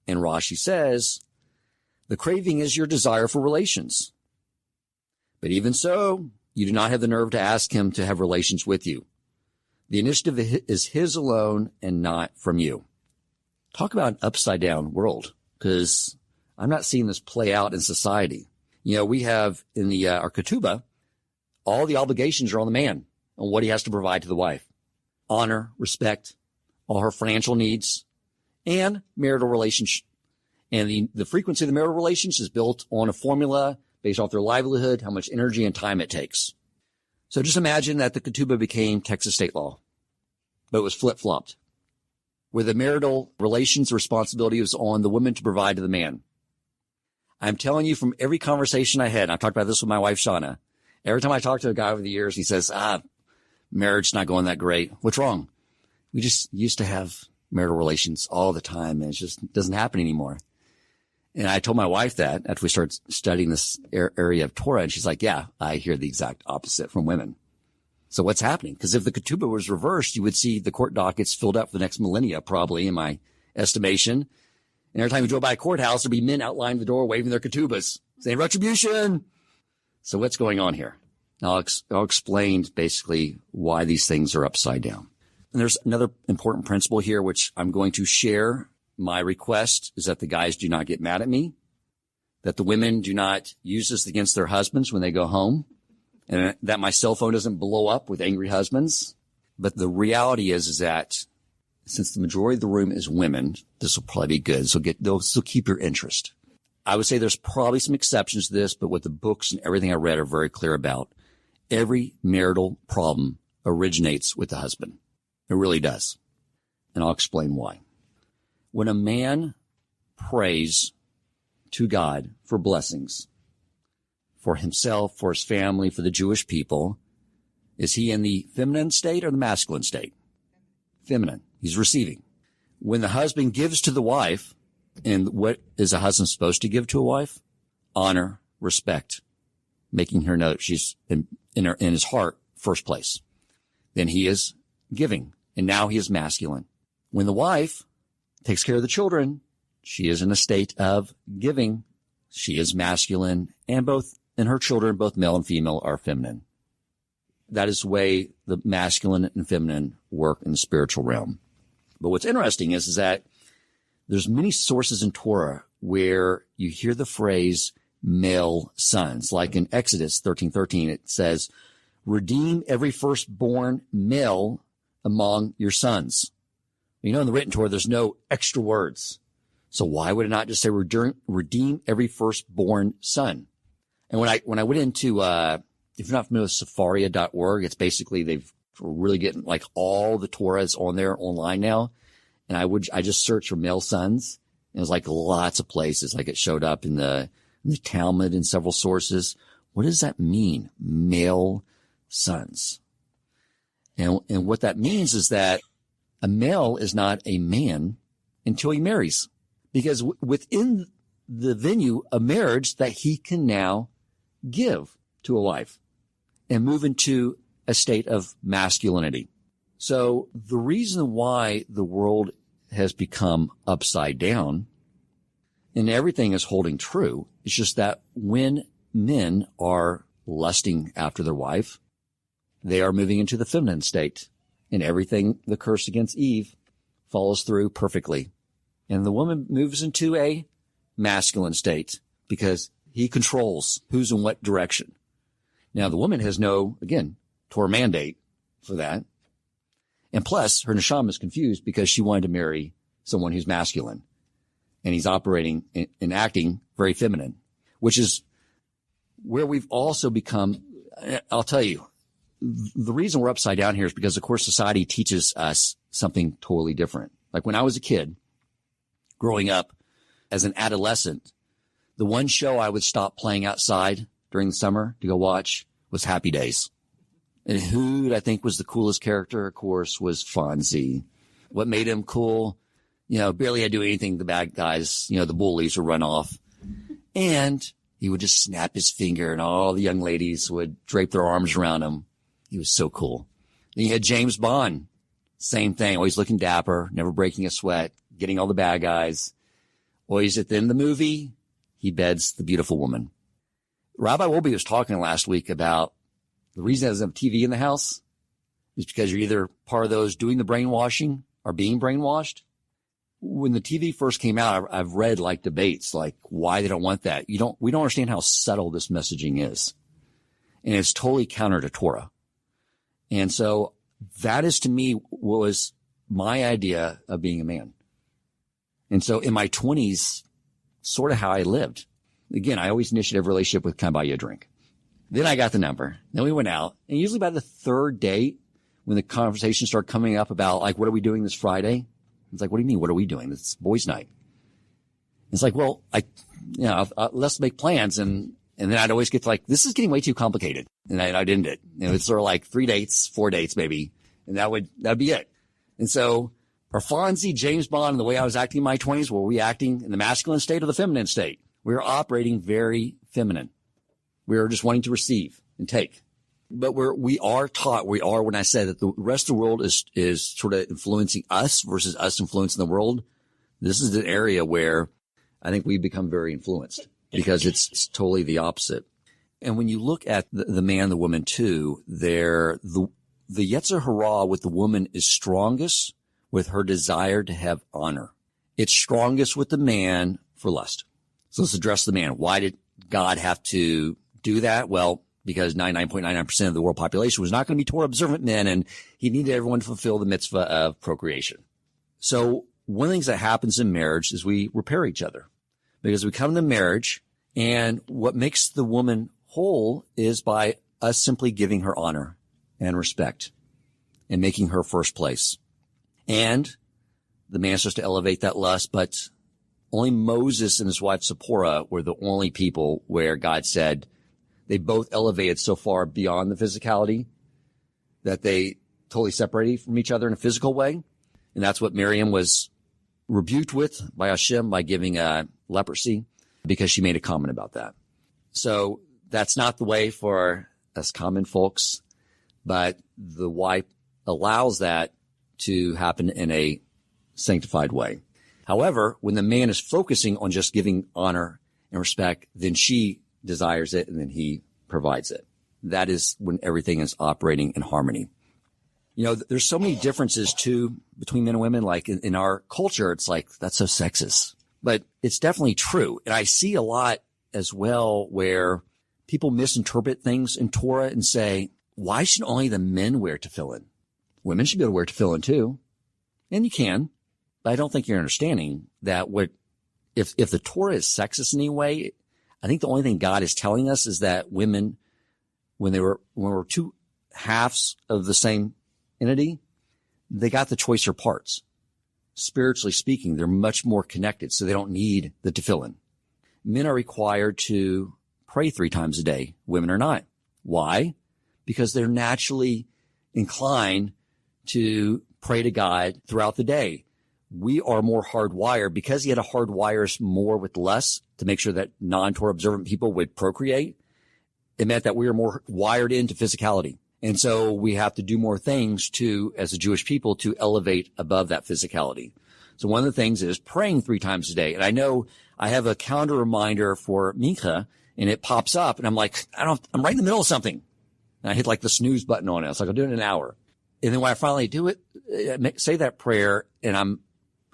And Rashi says, the craving is your desire for relations. But even so, you do not have the nerve to ask him to have relations with you. The initiative is his alone and not from you. Talk about an upside down world, because I'm not seeing this play out in society. We have in our ketubah, all the obligations are on the man on what he has to provide to the wife. Honor, respect, all her financial needs, and marital relations. And the frequency of the marital relations is built on a formula based off their livelihood, how much energy and time it takes. So just imagine that the ketubah became Texas state law, but it was flip-flopped, where the marital relations responsibility was on the woman to provide to the man. I'm telling you from every conversation I had, and I've talked about this with my wife, Shauna, every time I talk to a guy over the years, he says, marriage's not going that great. What's wrong? We just used to have marital relations all the time, and it just doesn't happen anymore. And I told my wife that after we started studying this area of Torah, and she's like, yeah, I hear the exact opposite from women. So what's happening? Because if the ketubah was reversed, you would see the court dockets filled up for the next millennia, probably, in my estimation. And every time you drove by a courthouse, there'd be men outlining the door waving their ketubahs, saying retribution. So what's going on here? I'll explain basically why these things are upside down. And there's another important principle here, which I'm going to share. My request is that the guys do not get mad at me, that the women do not use this against their husbands when they go home, and that my cell phone doesn't blow up with angry husbands. But the reality is that since the majority of the room is women, this will probably be good. So they'll still keep your interest. I would say there's probably some exceptions to this, but what the books and everything I read are very clear about, every marital problem originates with the husband. It really does. And I'll explain why. When a man prays to God for blessings, for himself, for his family, for the Jewish people, is he in the feminine state or the masculine state? Feminine. He's receiving. When the husband gives to the wife, and what is a husband supposed to give to a wife? Honor, respect, making her know she's in his heart first place. Then he is giving, and now he is masculine. When the wife takes care of the children, she is in a state of giving. She is masculine, and her children, both male and female, are feminine. That is the way the masculine and feminine work in the spiritual realm. But what's interesting is that there's many sources in Torah where you hear the phrase male sons. Like in Exodus 13:13, it says, redeem every firstborn male among your sons. You know, in the written Torah, there's no extra words. So why would it not just say redeem every firstborn son? And when I went into, if you're not familiar with Safaria.org, it's basically they've really getting like all the Torahs on there online now. And I just searched for male sons. And it was like lots of places. Like it showed up in the Talmud in several sources. What does that mean? Male sons. And what that means is that a male is not a man until he marries, because within the venue of marriage that he can now give to a wife and move into a state of masculinity. So the reason why the world has become upside down and everything is holding true, it's just that when men are lusting after their wife, they are moving into the feminine state, and everything, the curse against Eve, follows through perfectly. And the woman moves into a masculine state because he controls who's in what direction. Now, the woman has no, again, Torah mandate for that. And plus, her neshama is confused because she wanted to marry someone who's masculine. And he's operating and acting very feminine, which is where we've also become, I'll tell you, the reason we're upside down here is because, of course, society teaches us something totally different. Like when I was a kid, growing up as an adolescent, the one show I would stop playing outside during the summer to go watch was Happy Days. And who I think was the coolest character, of course, was Fonzie. What made him cool? You know, barely had to do anything. The bad guys, you know, the bullies would run off. And he would just snap his finger and all the young ladies would drape their arms around him. He was so cool. Then you had James Bond. Same thing. Always looking dapper, never breaking a sweat, getting all the bad guys. Always at the end of the movie, he beds the beautiful woman. Rabbi Wolbe was talking last week about the reason there's a TV in the house is because you're either part of those doing the brainwashing or being brainwashed. When the TV first came out, I've read like debates, like why they don't want that. We don't understand how subtle this messaging is. And it's totally counter to Torah. And so that is to me what was my idea of being a man. And so in my 20s, sort of how I lived. Again, I always initiated a relationship with, can I buy you a drink? Then I got the number. Then we went out. And usually by the third date, when the conversation started coming up about like, what are we doing this Friday? It's like, what do you mean? What are we doing? It's boys' night. It's like, well, let's make plans. And then I'd always get to like, this is getting way too complicated. And I'd end it. You know, it's sort of like 3 dates, 4 dates maybe. And that'd be it. And so our Fonzie, James Bond, and the way I was acting in my 20s, were we acting in the masculine state or the feminine state? We were operating very feminine. We were just wanting to receive and take. But we are taught, when I said that the rest of the world is sort of influencing us versus us influencing the world, this is an area where I think we become very influenced because it's totally the opposite. And when you look at the man and the woman too, the Yetzer Hara with the woman is strongest with her desire to have honor. It's strongest with the man for lust. So let's address the man. Why did God have to do that? Well, because 99.99% of the world population was not going to be Torah observant men, and he needed everyone to fulfill the mitzvah of procreation. So one of the things that happens in marriage is we repair each other, because we come to marriage, and what makes the woman whole is by us simply giving her honor and respect and making her first place. And the man starts to elevate that lust, but only Moses and his wife Zipporah were the only people where God said, they both elevated so far beyond the physicality that they totally separated from each other in a physical way. And that's what Miriam was rebuked with by Hashem by giving leprosy, because she made a comment about that. So that's not the way for us common folks, but the wife allows that to happen in a sanctified way. However, when the man is focusing on just giving honor and respect, then she desires it, and then he provides it. That is when everything is operating in harmony. You know, there's so many differences too between men and women. Like in our culture, it's like, that's so sexist. but it's definitely true. And I see a lot as well where people misinterpret things in Torah and say, why should only the men wear tefillin? Women should be able to wear tefillin too. And you can, but I don't think you're understanding that if the Torah is sexist in any way, I think the only thing God is telling us is that women, when we're two halves of the same entity, they got the choicer parts. Spiritually speaking, they're much more connected, so they don't need the tefillin. Men are required to pray 3 times a day. Women are not. Why? Because they're naturally inclined to pray to God throughout the day. We are more hardwired because he had to hardwire us more with less to make sure that non-Torah observant people would procreate. It meant that we were more wired into physicality. And so we have to do more things as a Jewish people, to elevate above that physicality. So one of the things is praying 3 times a day. And I know I have a calendar reminder for Mincha, and it pops up, and I'm like, I'm right in the middle of something. And I hit like the snooze button on it. It's like, I'll do it in an hour. And then when I finally do it, say that prayer, and I'm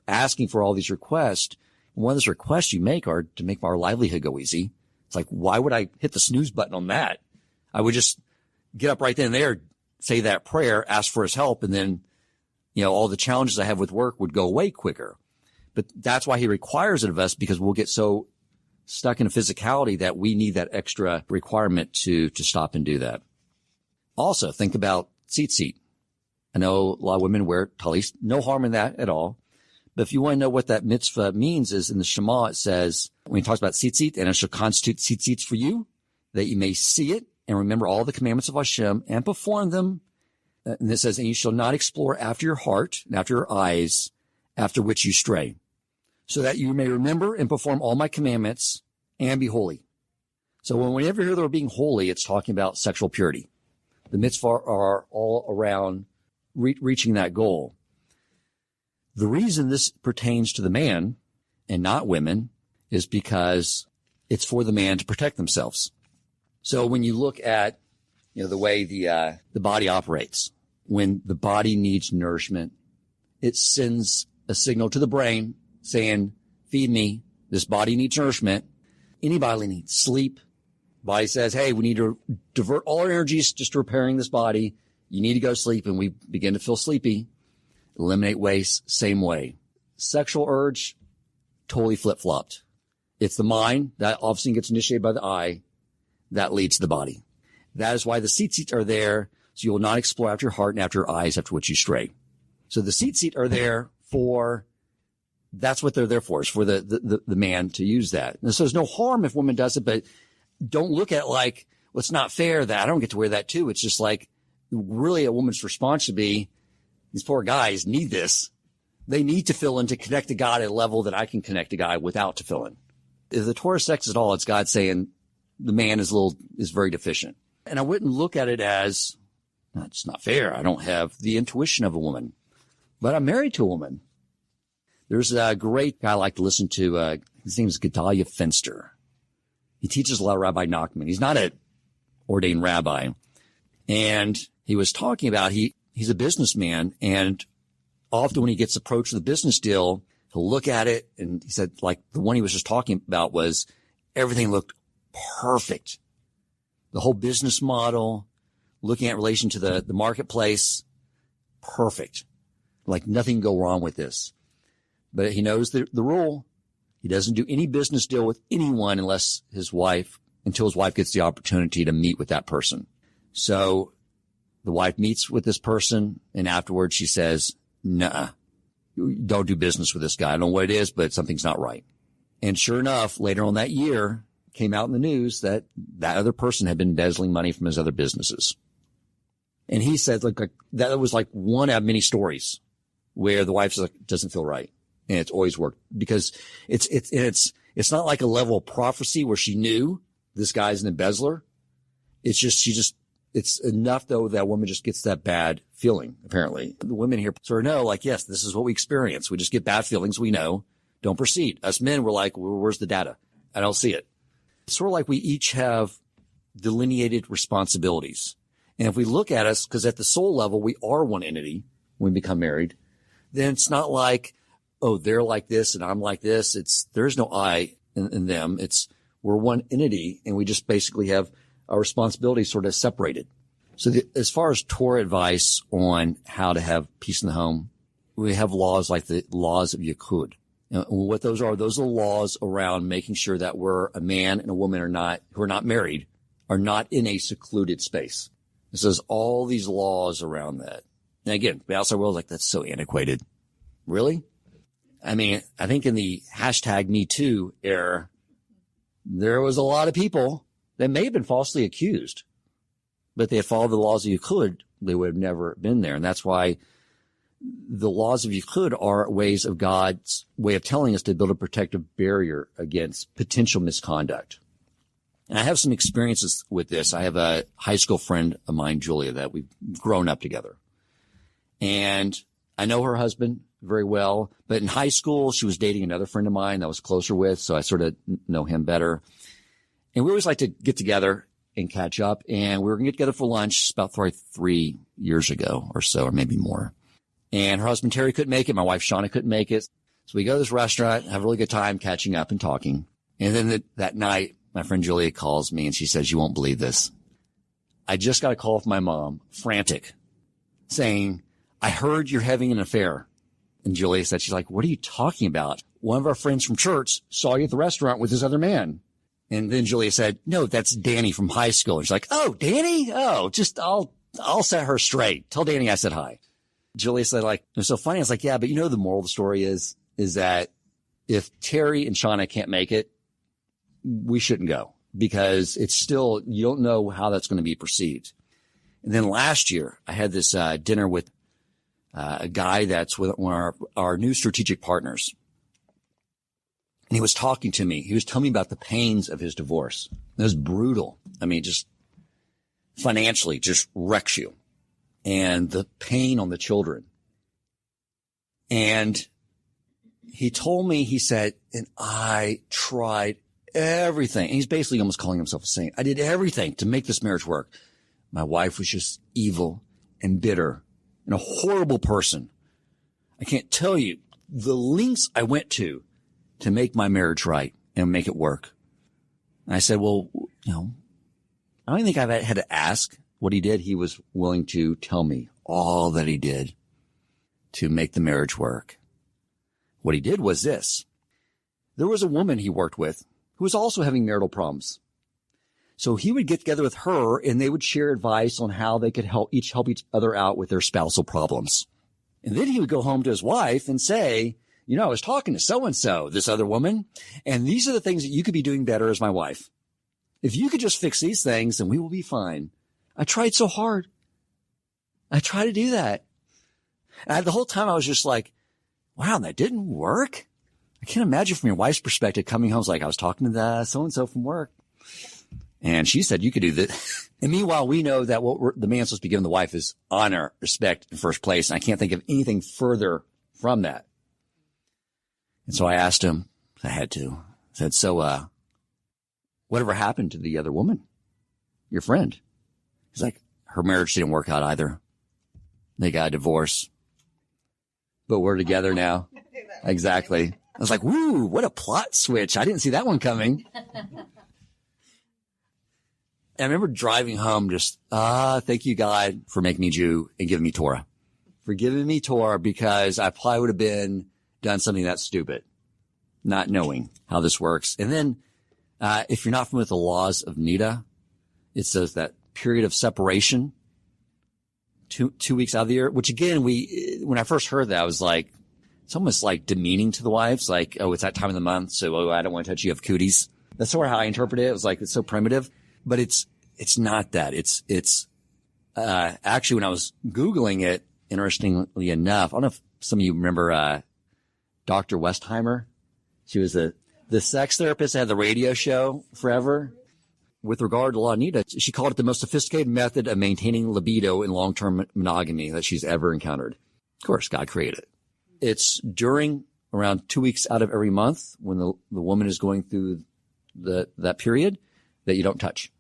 asking for all these requests. And one of those requests you make are to make our livelihood go easy. It's like, why would I hit the snooze button on that? I would just get up right then and there, say that prayer, ask for his help, and then, all the challenges I have with work would go away quicker. But that's why he requires it of us, because we'll get so stuck in a physicality that we need that extra requirement to stop and do that. Also, think about tzitzit. I know a lot of women wear talis. No harm in that at all. But if you want to know what that mitzvah means, is in the Shema, it says, when he talks about tzitzit, and it shall constitute tzitzits for you, that you may see it and remember all the commandments of Hashem and perform them. And it says, and you shall not explore after your heart and after your eyes, after which you stray, so that you may remember and perform all my commandments and be holy. So when we ever hear the word being holy, it's talking about sexual purity. The mitzvah are all around reaching that goal. The reason this pertains to the man and not women is because it's for the man to protect themselves. So when you look at, the way the body operates, when the body needs nourishment, it sends a signal to the brain saying, feed me. This body needs nourishment. Any body needs sleep. Body says, hey, we need to divert all our energies just to repairing this body. You need to go sleep. And we begin to feel sleepy. Eliminate waste, same way. Sexual urge, totally flip-flopped. It's the mind that obviously gets initiated by the eye that leads to the body. That is why the tzitzit are there, so you will not explore after your heart and after your eyes, after which you stray. So the tzitzit are there that's what they're there for, is for the man to use that. And so there's no harm if woman does it, but don't look at it like, well, it's not fair that I don't get to wear that too. It's just like, really a woman's response should be, these poor guys need this. They need tefillin to connect to God at a level that I can connect to God without tefillin. If the Torah is sexist at all, it's God saying the man is very deficient. And I wouldn't look at it as, it's not fair. I don't have the intuition of a woman, but I'm married to a woman. There's a great guy I like to listen to. His name is Gedalia Fenster. He teaches a lot of Rabbi Nachman. He's not an ordained rabbi. And he was talking about, he's a businessman, and often when he gets approached with a business deal, he'll look at it, and he said, like, the one he was just talking about was everything looked perfect. The whole business model, looking at relation to the marketplace, perfect. Like, nothing can go wrong with this. But he knows the rule. He doesn't do any business deal with anyone until his wife gets the opportunity to meet with that person. So the wife meets with this person, and afterwards she says, nah, don't do business with this guy. I don't know what it is, but something's not right. And sure enough, later on that year, came out in the news that other person had been embezzling money from his other businesses. And he said, like that was like one out of many stories where the wife's like, doesn't feel right. And it's always worked, because it's not like a level of prophecy where she knew this guy's an embezzler. It's enough though that woman just gets that bad feeling, apparently. The women here sort of know, like, yes, this is what we experience. We just get bad feelings. We know. Don't proceed. Us men, we're like, well, where's the data? I don't see it. It's sort of like we each have delineated responsibilities. And if we look at us, because at the soul level, we are one entity when we become married, then it's not like oh, they're like this and I'm like this. There's no I in them. We're one entity, and we just basically have our responsibilities sort of separated. So as far as Torah advice on how to have peace in the home, we have laws like the laws of Yichud. And what those are laws around making sure that a man and a woman who are not married, are not in a secluded space. It says all these laws around that. And again, the outside world is like, that's so antiquated. Really? I mean, I think in the hashtag #MeToo era, there was a lot of people that may have been falsely accused, but they had followed the laws of Yichud, they would have never been there. And that's why the laws of Yichud are ways of God's way of telling us to build a protective barrier against potential misconduct. And I have some experiences with this. I have a high school friend of mine, Julia, that we've grown up together. And I know her husband very well, but in high school, she was dating another friend of mine that I was closer with, so I sort of know him better. And we always like to get together and catch up, and we were going to get together for lunch about 3 years ago or so, or maybe more. And her husband, Terry, couldn't make it. My wife, Shauna, couldn't make it. So we go to this restaurant, have a really good time catching up and talking. And then that night, my friend Julia calls me and she says, you won't believe this. I just got a call from my mom, frantic, saying, I heard you're having an affair. And Julia said, she's like, what are you talking about? One of our friends from church saw you at the restaurant with this other man. And then Julia said, no, that's Danny from high school. And she's like, oh, Danny? Oh, I'll set her straight. Tell Danny I said hi. Julia said, like, it was so funny. I was like, yeah, but you know, the moral of the story is that if Terry and Shauna can't make it, we shouldn't go, because it's still, you don't know how that's going to be perceived. And then last year I had this dinner with a guy that's with one of our new strategic partners. And he was talking to me. He was telling me about the pains of his divorce. It was brutal. I mean, just financially just wrecks you. And the pain on the children. And he told me, he said, and I tried everything. And he's basically almost calling himself a saint. I did everything to make this marriage work. My wife was just evil and bitter and a horrible person. I can't tell you the lengths I went to make my marriage right and make it work. And I said, well, you know, I don't think I've had to ask what he did. He was willing to tell me all that he did to make the marriage work. What he did was this. There was a woman he worked with who was also having marital problems. So he would get together with her and they would share advice on how they could help each other out with their spousal problems. And then he would go home to his wife and say, you know, I was talking to so-and-so, this other woman, and these are the things that you could be doing better as my wife. If you could just fix these things, then we will be fine. I tried so hard. I tried to do that. And the whole time I was just like, wow, that didn't work. I can't imagine from your wife's perspective coming home, it's like I was talking to so-and-so from work. And she said, you could do that. And meanwhile, we know that what the man's supposed to be giving the wife is honor, respect in first place. And I can't think of anything further from that. And so I asked him, I had to, I said, so, whatever happened to the other woman, your friend? He's like, her marriage didn't work out either. They got a divorce, but we're together now. Exactly. I was like, woo, what a plot switch. I didn't see that one coming. And I remember driving home just, thank you, God, for making me Jew and giving me Torah. For giving me Torah, because I probably would have done something that stupid, not knowing how this works. And then, if you're not familiar with the laws of Nida, it says that period of separation, two weeks out of the year, which again, when I first heard that, I was like, it's almost like demeaning to the wives. Like, oh, it's that time of the month. So, I don't want to touch you. You have cooties. That's sort of how I interpret it. It was like, it's so primitive, but it's not that. It's actually when I was Googling it, interestingly enough, I don't know if some of you remember, Dr. Westheimer. She was the sex therapist that had the radio show forever. With regard to La Nida, she called it the most sophisticated method of maintaining libido in long-term monogamy that she's ever encountered. Of course, God created it. It's during around 2 weeks out of every month when the woman is going through that period that you don't touch.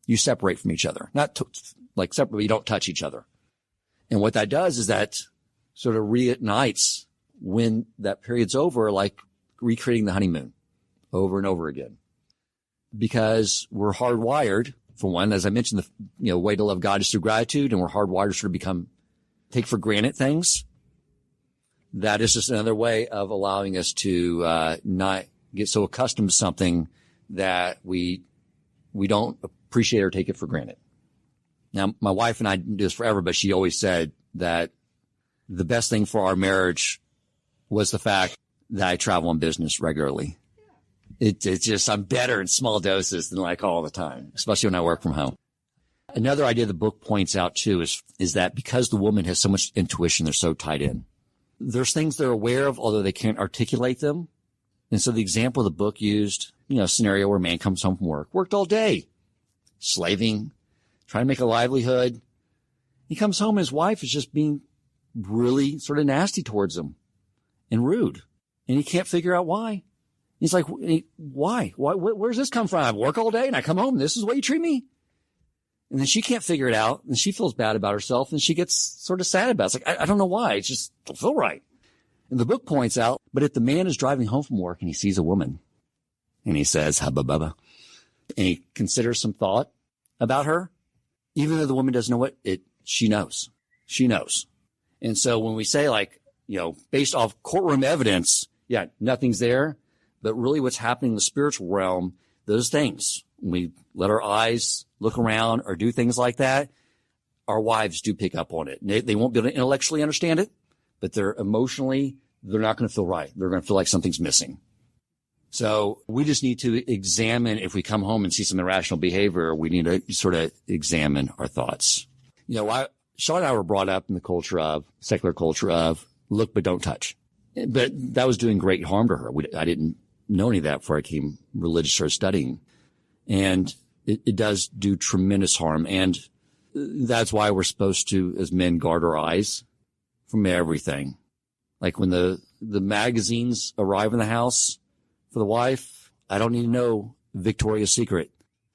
You separate from each other. Not like separate, but you don't touch each other. And what that does is that sort of reignites when that period's over, like recreating the honeymoon over and over again. Because we're hardwired, for one, as I mentioned, the way to love God is through gratitude, and we're hardwired to sort of take for granted things. That is just another way of allowing us to not get so accustomed to something that we don't appreciate or take it for granted. Now, my wife and I do this forever, but she always said that the best thing for our marriage was the fact that I travel on business regularly. It's just, I'm better in small doses than like all the time, especially when I work from home. Another idea the book points out too is that because the woman has so much intuition, they're so tied in. There's things they're aware of, although they can't articulate them. And so the example the book used, a scenario where a man comes home from work, worked all day, slaving, trying to make a livelihood. He comes home and his wife is just being really sort of nasty towards him and rude. And he can't figure out why. He's like, why? Where's this come from? I work all day and I come home. This is the way you treat me. And then she can't figure it out and she feels bad about herself and she gets sort of sad about it. It's like, I don't know why. It just don't feel right. And the book points out, but if the man is driving home from work and he sees a woman and he says, hubba bubba, and he considers some thought about her, even though the woman doesn't know she knows. She knows. And so when we say based off courtroom evidence, yeah, nothing's there, but really what's happening in the spiritual realm, those things, when we let our eyes look around or do things like that, our wives do pick up on it. They won't be able to intellectually understand it, but they're not going to feel right. They're going to feel like something's missing. So we just need to examine, if we come home and see some irrational behavior, we need to sort of examine our thoughts. Sean and I were brought up in the secular culture of look, but don't touch. But that was doing great harm to her. I didn't know any of that before I came religious, started studying. And it does do tremendous harm. And that's why we're supposed to, as men, guard our eyes from everything. Like when the magazines arrive in the house for the wife, I don't need to know Victoria's Secret.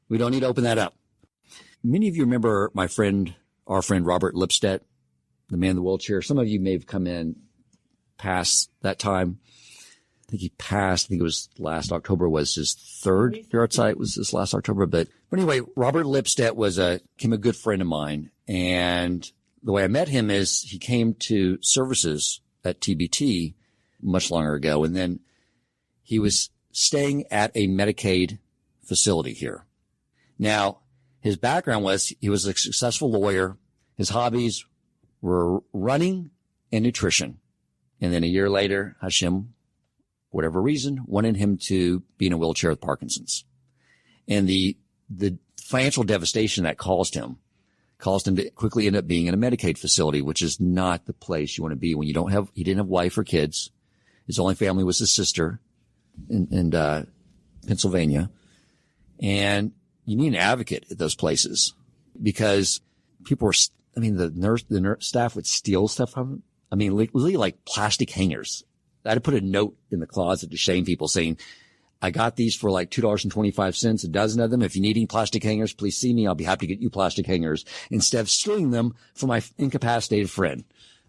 We don't need to open that up. Many of you remember our friend Robert Lipstadt, the man in the wheelchair. Some of you may have come in past that time. I think he passed. I think it was last October was his third yard site was this last October. But anyway, Robert Lipstadt became a good friend of mine. And the way I met him is he came to services at TBT much longer ago. And then he was staying at a Medicaid facility here. Now, his background was he was a successful lawyer. His hobbies were running and nutrition. And then a year later, Hashem, whatever reason, wanted him to be in a wheelchair with Parkinson's. And the financial devastation that caused him to quickly end up being in a Medicaid facility, which is not the place you want to be when he didn't have wife or kids. His only family was his sister in Pennsylvania. And you need an advocate at those places because the nurse staff would steal stuff from him. Really like plastic hangers. I had to put a note in the closet to shame people saying, I got these for like $2.25, a dozen of them. If you need any plastic hangers, please see me. I'll be happy to get you plastic hangers instead of stealing them from my incapacitated friend.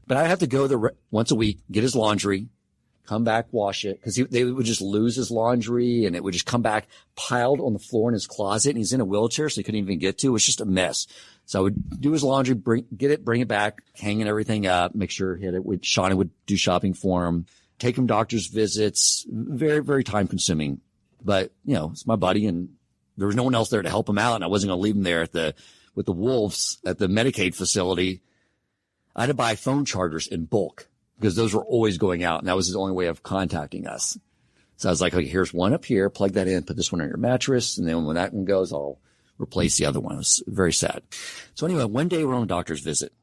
But I have to go there once a week, get his laundry, come back, wash it. Cause they would just lose his laundry and it would just come back piled on the floor in his closet. And he's in a wheelchair, so he couldn't even get to. It was just a mess. So I would do his laundry, bring it back, hanging everything up, make sure he had it. Shauna would do shopping for him, take him doctor's visits, very, very time consuming. But, it's my buddy and there was no one else there to help him out. And I wasn't going to leave him there with the wolves at the Medicaid facility. I had to buy phone chargers in bulk because those were always going out. And that was his only way of contacting us. So I was like, okay, here's one up here, plug that in, put this one on your mattress. And then when that one goes, I'll replace the other one. It was very sad. So anyway, one day we're on a doctor's visit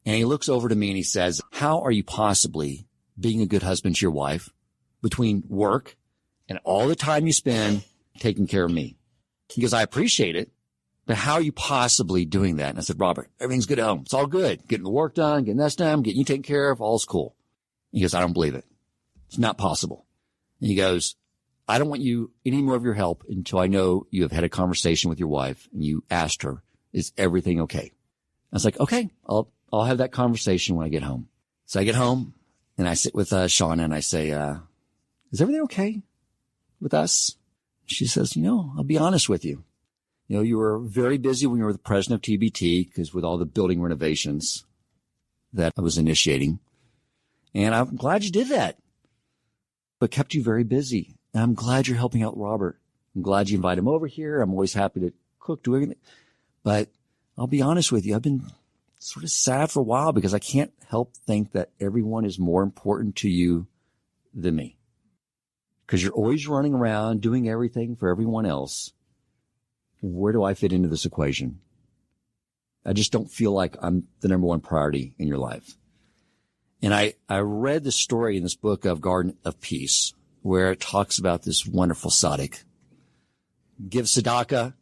and he looks over to me and he says, how are you possibly being a good husband to your wife between work and all the time you spend taking care of me? He goes, I appreciate it, but how are you possibly doing that? And I said, Robert, everything's good at home. It's all good. Getting the work done, getting this done, getting you taken care of. All's cool. He goes, I don't believe it. It's not possible. And he goes, I don't want you any more of your help until I know you have had a conversation with your wife and you asked her, is everything okay? I was like, okay, I'll have that conversation when I get home. So I get home And I sit with Shauna and I say, is everything okay with us? She says, I'll be honest with you. You were very busy when you were the president of TBT because with all the building renovations that I was initiating. And I'm glad you did that, but kept you very busy. And I'm glad you're helping out Robert. I'm glad you invite him over here. I'm always happy to cook, do everything. But I'll be honest with you. I've been sort of sad for a while because I can't help think that everyone is more important to you than me. Because you're always running around doing everything for everyone else. Where do I fit into this equation? I just don't feel like I'm the number one priority in your life. And I read the story in this book of Garden of Peace, where it talks about this wonderful tzaddik. Gives tzedakah,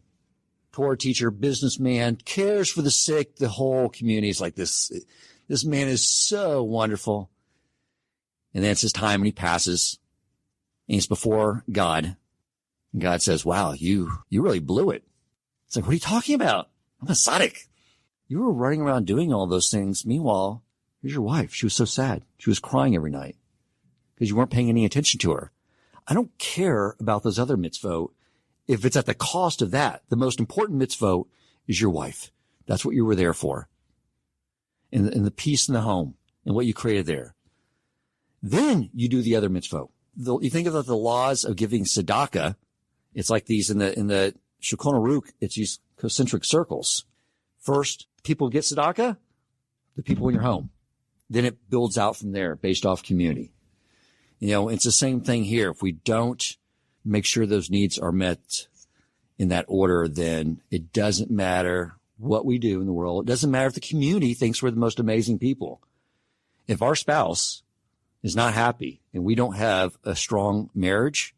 Torah teacher, businessman, cares for the sick, the whole community is like this. This man is so wonderful. And then it's his time and he passes. And he's before God. And God says, wow, you really blew it. It's like, what are you talking about? I'm a tzaddik. You were running around doing all those things. Meanwhile, here's your wife. She was so sad. She was crying every night because you weren't paying any attention to her. I don't care about those other mitzvot if it's at the cost of that. The most important mitzvot is your wife. That's what you were there for. And the peace in the home and what you created there. Then you do the other mitzvot. You think about the laws of giving tzedakah. It's like these in the Shulchan Aruch. It's these concentric circles. First, people get tzedakah, the people in your home. Then it builds out from there based off community. It's the same thing here. If we don't make sure those needs are met in that order, then it doesn't matter what we do in the world. It doesn't matter if the community thinks we're the most amazing people. If our spouse is not happy and we don't have a strong marriage,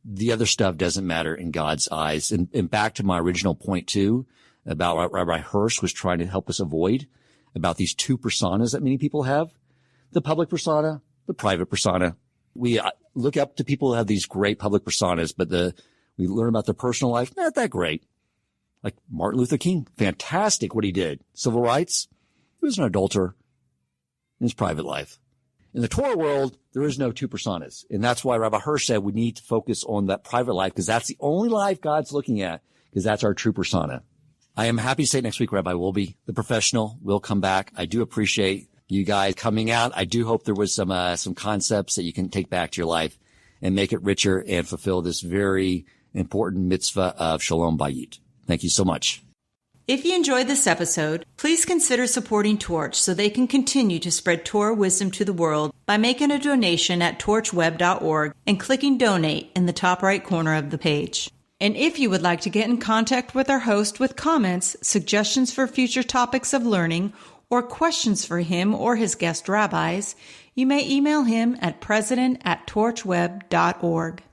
the other stuff doesn't matter in God's eyes. And back to my original point too, about what Rabbi Hirsch was trying to help us avoid, about these two personas that many people have, the public persona, the private persona. We look up to people who have these great public personas, but we learn about their personal life, not that great. Like Martin Luther King, fantastic what he did. Civil rights, he was an adulterer in his private life. In the Torah world, there is no two personas. And that's why Rabbi Hirsch said we need to focus on that private life because that's the only life God's looking at because that's our true persona. I am happy to say next week, Rabbi Wolbe, the professional, will come back. I do appreciate you guys coming out. I do hope there was some concepts that you can take back to your life and make it richer and fulfill this very important mitzvah of Shalom Bayit. Thank you so much. If you enjoyed this episode, please consider supporting Torch so they can continue to spread Torah wisdom to the world by making a donation at torchweb.org and clicking donate in the top right corner of the page. And if you would like to get in contact with our host with comments, suggestions for future topics of learning, or questions for him or his guest rabbis, you may email him at president@torchweb.org.